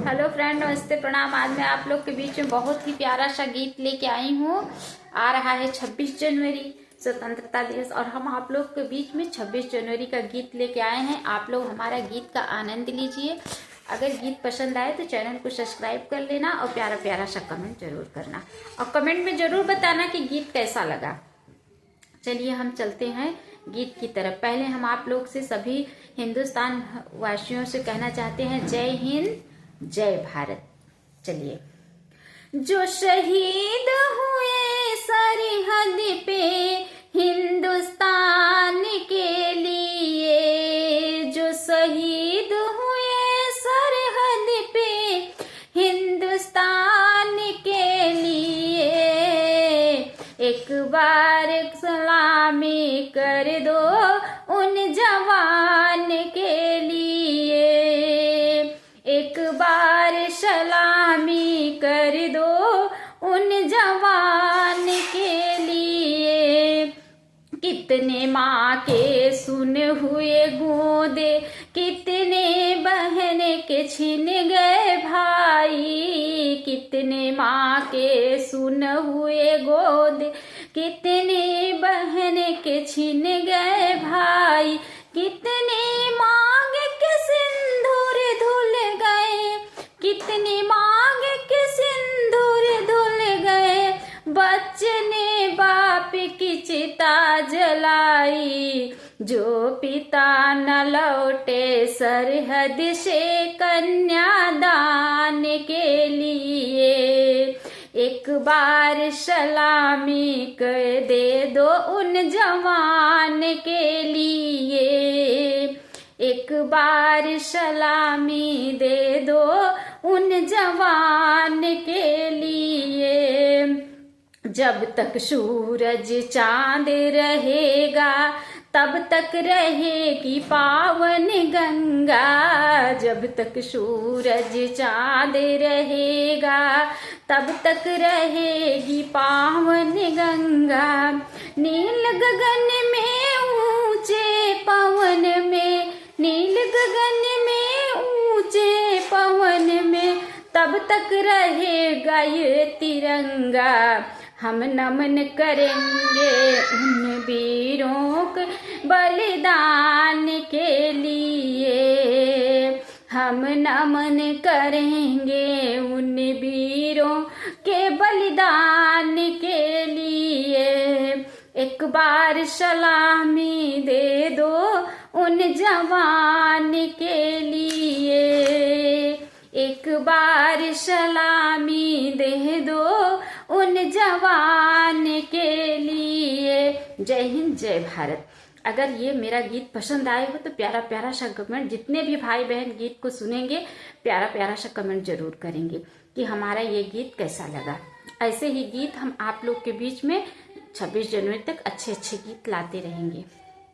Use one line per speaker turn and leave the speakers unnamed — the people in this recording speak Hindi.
हेलो फ्रेंड, नमस्ते, प्रणाम। आज मैं आप लोग के बीच में बहुत ही प्यारा सा गीत लेके आई हूँ। आ रहा है 26 जनवरी स्वतंत्रता दिवस और हम आप लोग के बीच में 26 जनवरी का गीत लेके आए हैं। आप लोग हमारा गीत का आनंद लीजिए। अगर गीत पसंद आए तो चैनल को सब्सक्राइब कर लेना और प्यारा प्यारा सा कमेंट जरूर करना और कमेंट में जरूर बताना कि गीत कैसा लगा। चलिए हम चलते हैं गीत की तरफ। पहले हम आप लोग से सभी हिंदुस्तान वासियों से कहना चाहते हैं जय हिंद जय भारत। चलिए। जो शहीद हुए सरहद पे हिंदुस्तान के लिए, जो शहीद हुए सरहद पे हिंदुस्तान के लिए, एक बार सलामी कर दो उन जवान के लिए, एक बार सलामी कर दो उन जवान के लिए। कितने माँ के सुन हुए गोदे, कितने बहन के छिन गए भाई, कितने माँ के सुन हुए गोदे, कितने बहन के छिन गए भाई, कितने मांग के सिंदूर धुल गए, कितने मांग के सिंदूर धुल गए, बच्चे ने बाप की चिता जलाई, जो पिता न लौटे सरहद से कन्यादान के लिए, एक बार सलामी कर दे दो उन जवान के लिए, एक बार सलामी दे दो उन जवान के लिए। जब तक सूरज चांद रहेगा तब तक रहेगी पावन गंगा, जब तक सूरज चांद रहेगा तब तक रहेगी पावन गंगा। नील गगन में ऊंचे पवन में, नील गगन में ऊंचे पवन में तब तक रहेगा ये तिरंगा। हम नमन करेंगे उन वीरों के बलिदान के लिए, हम नमन करेंगे उन वीरों के बलिदान के लिए, एक बार सलामी दे दो उन जवान के लिए, एक बार सलामी दे दो उन जवान के लिए। जय हिंद जय भारत। अगर ये मेरा गीत पसंद आए हो तो प्यारा प्यारा सा कमेंट, जितने भी भाई बहन गीत को सुनेंगे प्यारा प्यारा सा कमेंट जरूर करेंगे कि हमारा ये गीत कैसा लगा। ऐसे ही गीत हम आप लोग के बीच में 26 जनवरी तक अच्छे अच्छे गीत लाते रहेंगे।